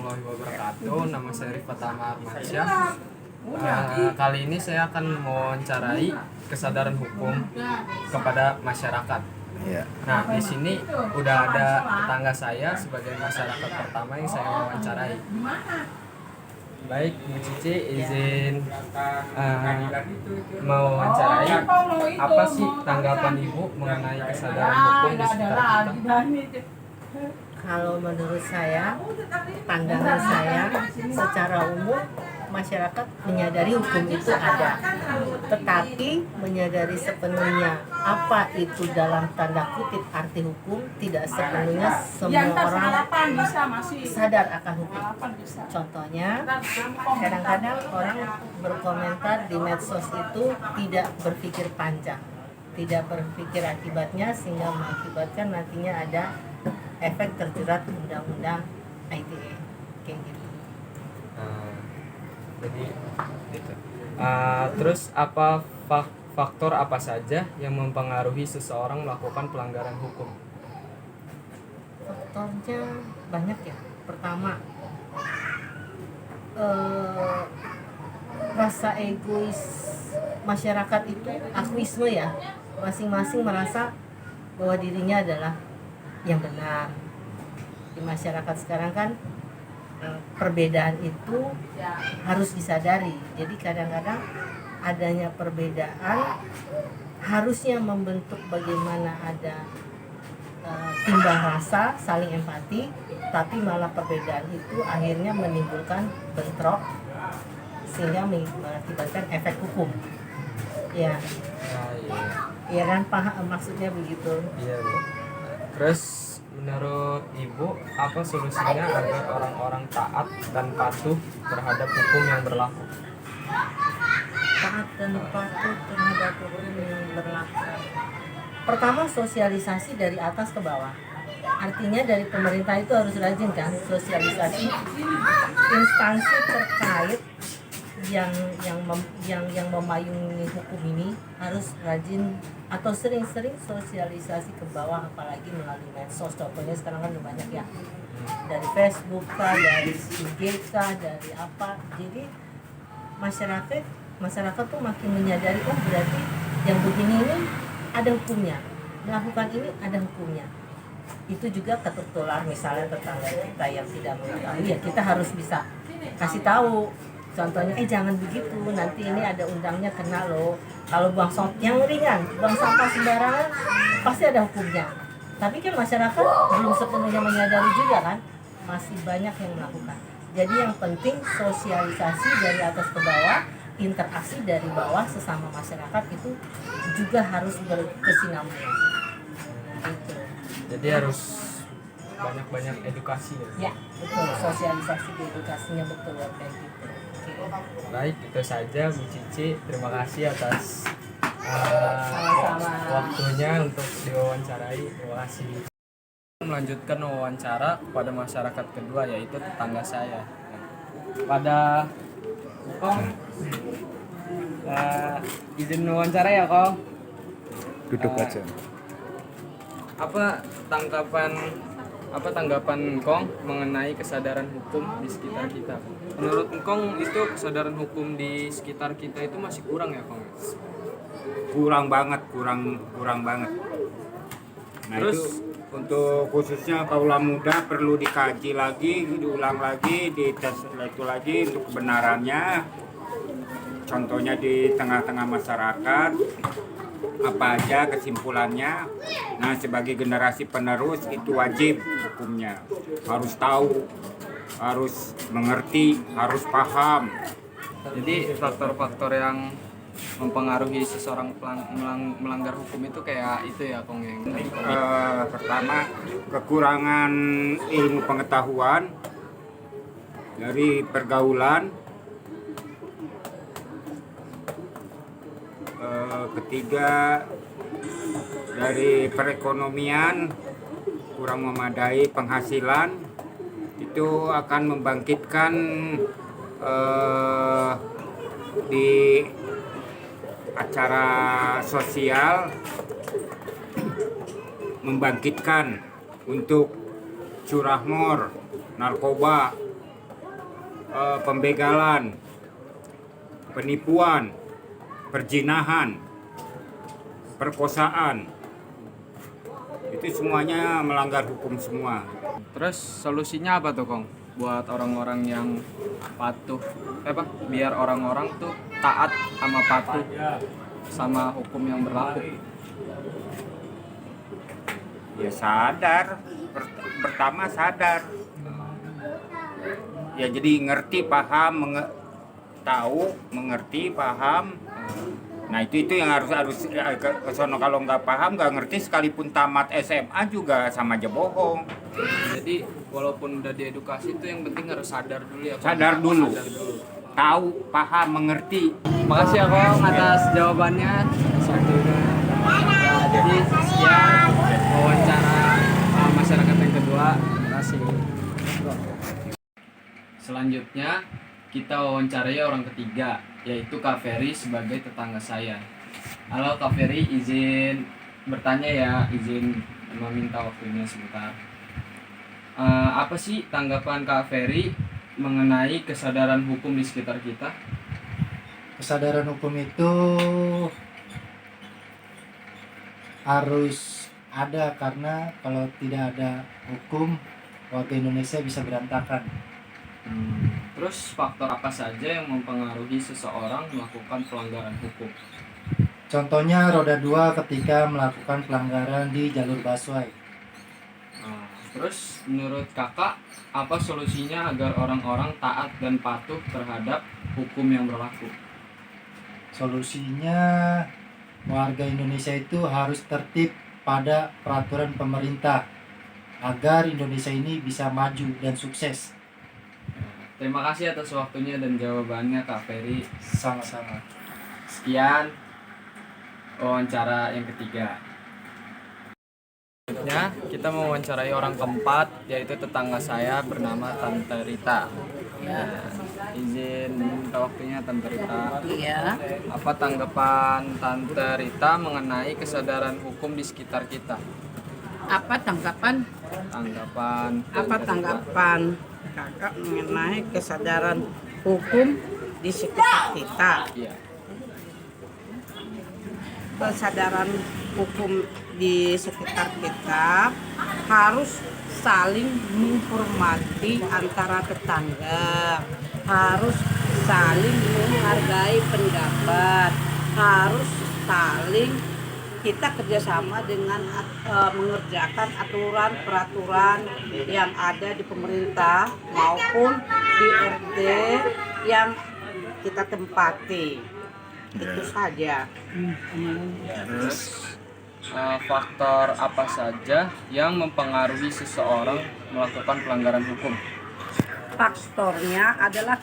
warahmatullahi wabarakatuh. Nama saya Rifat Amar Mansyah. Kali ini saya akan mewawancarai kesadaran hukum kepada masyarakat. Ya. Nah, di sini udah ada tetangga saya sebagai masyarakat pertama yang saya wawancarai. Baik, Bu Cici izin mewawancarai apa sih tanggapan Ibu mengenai kesadaran hukum di sekitar kita? Kalau menurut saya, pandangan saya secara umum masyarakat menyadari hukum itu ada, tetapi menyadari sepenuhnya apa itu dalam tanda kutip arti hukum tidak sepenuhnya semua orang sadar akan hukum. Contohnya, kadang-kadang orang berkomentar di medsos itu tidak berpikir panjang, tidak berpikir akibatnya sehingga mengakibatkan nantinya ada efek terjerat undang-undang ITE kayak gitu. Jadi gitu. Terus faktor apa saja yang mempengaruhi seseorang melakukan pelanggaran hukum? Faktornya banyak ya. Pertama, rasa egois masyarakat itu akuisme ya. Masing-masing merasa bahwa dirinya adalah yang benar. Di masyarakat sekarang kan perbedaan itu harus disadari. Jadi kadang-kadang adanya perbedaan harusnya membentuk bagaimana ada timbal rasa, saling empati, tapi malah perbedaan itu akhirnya menimbulkan bentrok sehingga mengakibatkan efek hukum. Ya. Iya kan, paham maksudnya begitu. Iya, Bu. Terus menurut Ibu, apa solusinya agar orang-orang taat dan patuh terhadap hukum yang berlaku? Taat dan patuh terhadap hukum yang berlaku. Pertama, sosialisasi dari atas ke bawah. Artinya dari pemerintah itu harus rajin kan sosialisasi. Instansi terkait yang memayungi hukum ini harus rajin atau sering-sering sosialisasi ke bawah, apalagi melalui medsos. Contohnya sekarang kan udah banyak ya, dari Facebook kah, dari IG kah, dari apa. Jadi masyarakat tuh makin menyadari, oh berarti yang begini ini ada hukumnya, melakukan ini ada hukumnya. Itu juga ketertular misalnya tetangga kita yang tidak mengetahui, ya kita harus bisa kasih tahu. Contohnya, jangan begitu, nanti ini ada undangnya kena loh. Kalau buang sampah yang ringan, buang sampah sembarangan pasti ada hukumnya. Tapi kan masyarakat belum sepenuhnya menyadari juga kan, masih banyak yang melakukan. Jadi yang penting sosialisasi dari atas ke bawah, interaksi dari bawah sesama masyarakat itu juga harus berkesinambungan. Gitu. Jadi harus banyak-banyak edukasi ya? Ya, betul, sosialisasi edukasinya betul kayak gitu. Baik, itu saja Bu Cici. Terima kasih atas waktunya untuk diwawancarai. Terima kasih. Melanjutkan wawancara kepada masyarakat kedua, yaitu tetangga saya. Pada Kong, izin wawancara ya Kong. Duduk aja. Apa tanggapan Engkong mengenai kesadaran hukum di sekitar kita? Menurut Engkong itu kesadaran hukum di sekitar kita itu masih kurang ya, Kong? Kurang banget. Nah, Terus itu untuk khususnya kaula muda perlu dikaji lagi, diulang lagi, dites itu lagi untuk kebenarannya. Contohnya di tengah-tengah masyarakat apa aja kesimpulannya. Nah, sebagai generasi penerus itu wajib hukumnya. Harus tahu, harus mengerti, harus paham. jadi faktor-faktor yang mempengaruhi seseorang melanggar hukum itu kayak itu ya, Kong, yang tadi Kong. Pertama, kekurangan ilmu pengetahuan dari pergaulan. Ketiga, dari perekonomian kurang memadai penghasilan, itu akan membangkitkan di acara sosial, membangkitkan untuk curah mor, narkoba, pembegalan, penipuan, perzinahan, perkosaan. Itu semuanya melanggar hukum semua. Terus solusinya apa tuh Kong? Buat orang-orang yang patuh, biar orang-orang tuh taat sama patuh sama hukum yang berlaku. Ya sadar, pertama sadar. Ya jadi ngerti, paham, tahu, mengerti, paham. Nah itu yang harus ke sono. Kalau nggak paham, nggak ngerti, sekalipun tamat SMA juga sama aja bohong. Jadi walaupun udah diedukasi itu yang penting harus sadar dulu ya Kong. Sadar dulu. Sadar dulu. Tahu, paham, mengerti. Makasih ya Kong atas jawabannya. Waktunya. Nah, jadi sekian wawancara masyarakat yang kedua. Terima kasih. Selanjutnya kita wawancarai orang ketiga, yaitu Kak Ferry sebagai tetangga saya. Halo Kak Ferry, izin bertanya ya, izin meminta waktunya sebentar. Apa sih tanggapan Kak Ferry mengenai kesadaran hukum di sekitar kita? Kesadaran hukum itu harus ada, karena kalau tidak ada hukum, warga Indonesia bisa berantakan. Terus faktor apa saja yang mempengaruhi seseorang melakukan pelanggaran hukum? Contohnya roda 2 ketika melakukan pelanggaran di jalur busway. Terus menurut kakak, apa solusinya agar orang-orang taat dan patuh terhadap hukum yang berlaku? Solusinya, warga Indonesia itu harus tertib pada peraturan pemerintah agar Indonesia ini bisa maju dan sukses. Terima kasih atas waktunya dan jawabannya Kak Ferry. Sama-sama. Sekian wawancara yang ketiga. Selanjutnya kita mewawancarai orang keempat, yaitu tetangga saya bernama Tante Rita. Izin minta waktunya Tante Rita. Iya, Apa tanggapan Tante Rita mengenai kesadaran hukum di sekitar kita? apa tanggapan Tanggapan apa Tante Rita. tanggapan kakak mengenai kesadaran hukum di sekitar kita? Iya. Kesadaran hukum di sekitar kita harus saling menghormati antara tetangga, harus saling menghargai pendapat, harus saling kita kerjasama dengan mengerjakan aturan peraturan yang ada di pemerintah maupun di RT yang kita tempati. Itu saja. Terus faktor apa saja yang mempengaruhi seseorang melakukan pelanggaran hukum? Faktornya adalah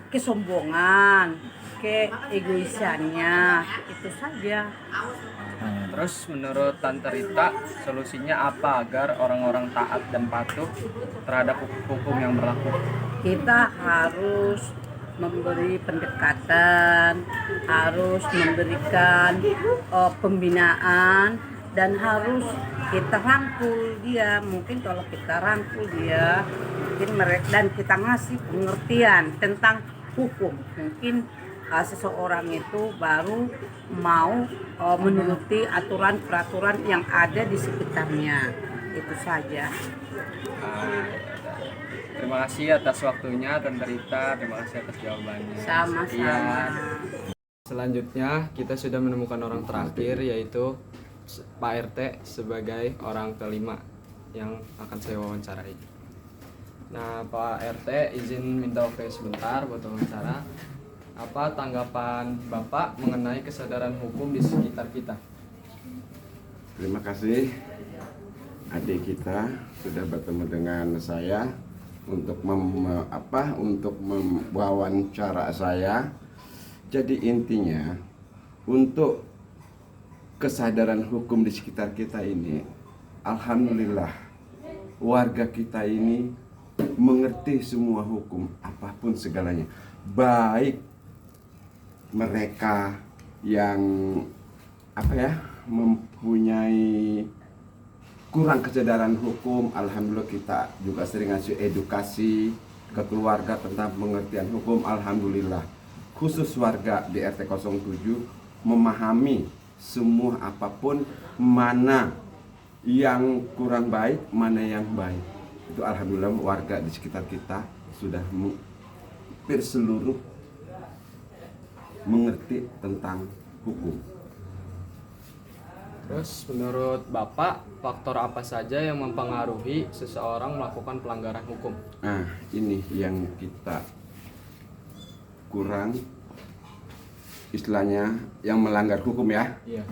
kesombongan, keegoisannya, itu saja. Terus menurut Tante Rita, solusinya apa agar orang-orang taat dan patuh terhadap hukum yang berlaku? Kita harus memberi pendekatan, harus memberikan pembinaan, dan harus kita rangkul dia. Mungkin kalau kita rangkul dia, mungkin mereka, dan kita ngasih pengertian tentang hukum, mungkin seseorang itu baru mau menuruti aturan peraturan yang ada di sekitarnya. Itu saja. Terima kasih atas waktunya Tante Rita, terima kasih atas jawabannya. Sama-sama. Sekian. Selanjutnya kita sudah menemukan orang terakhir, yaitu Pak RT sebagai orang kelima yang akan saya wawancarai. Nah Pak RT, izin minta waktu sebentar buat wawancara. Apa tanggapan Bapak mengenai kesadaran hukum di sekitar kita? Terima kasih adik kita sudah bertemu dengan saya untuk mewawancara saya. Jadi intinya untuk kesadaran hukum di sekitar kita ini, alhamdulillah warga kita ini mengerti semua hukum apapun segalanya. Baik mereka yang mempunyai kurang kesadaran hukum, alhamdulillah kita juga sering ngasih edukasi ke keluarga tentang pengertian hukum. Alhamdulillah, khusus warga di RT 07 memahami semua apapun, mana yang kurang baik, mana yang baik. Itu alhamdulillah warga di sekitar kita sudah hampir seluruh mengerti tentang hukum. Terus menurut Bapak, faktor apa saja yang mempengaruhi seseorang melakukan pelanggaran hukum? Nah, ini yang kita kurang, istilahnya yang melanggar hukum ya. Iya.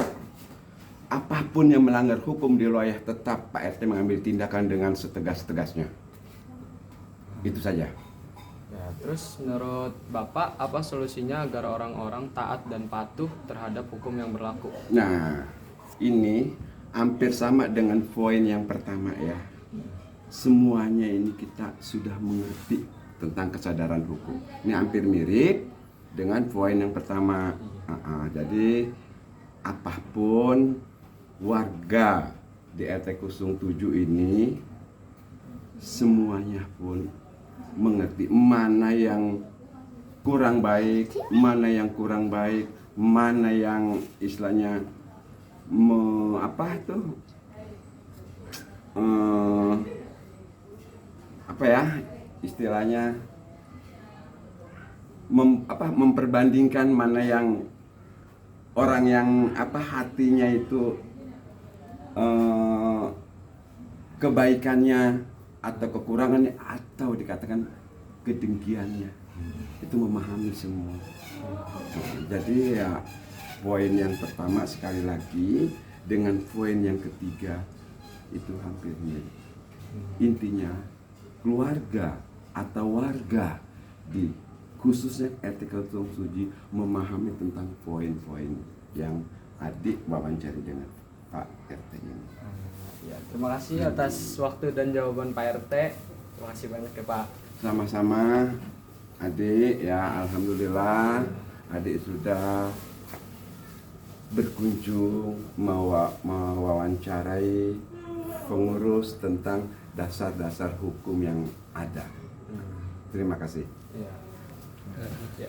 Apapun yang melanggar hukum di wilayah tetap Pak RT mengambil tindakan dengan setegas-tegasnya. Itu saja. Ya, terus menurut Bapak, apa solusinya agar orang-orang taat dan patuh terhadap hukum yang berlaku? Nah, ini hampir sama dengan poin yang pertama ya. Semuanya ini kita sudah mengerti tentang kesadaran hukum. Ini hampir mirip dengan poin yang pertama. Jadi apapun warga di RT 07 ini semuanya pun mengerti mana yang kurang baik, mana yang kurang baik, mana yang istilahnya istilahnya memperbandingkan mana yang orang yang hatinya itu kebaikannya atau kekurangannya atau dikatakan kedengkiannya, itu memahami semua. Jadi ya, poin yang pertama sekali lagi dengan poin yang ketiga itu hampir mirip. Intinya keluarga atau warga di khususnya RT 07 memahami tentang poin-poin yang adik wawancari dengan Pak RT ini. Ya, terima kasih atas waktu dan jawaban Pak RT. Terima kasih banyak ya Pak. Sama-sama adik ya, alhamdulillah adik sudah berkunjung mewawancarai pengurus tentang dasar-dasar hukum yang ada. Terima kasih. Ya. Ya.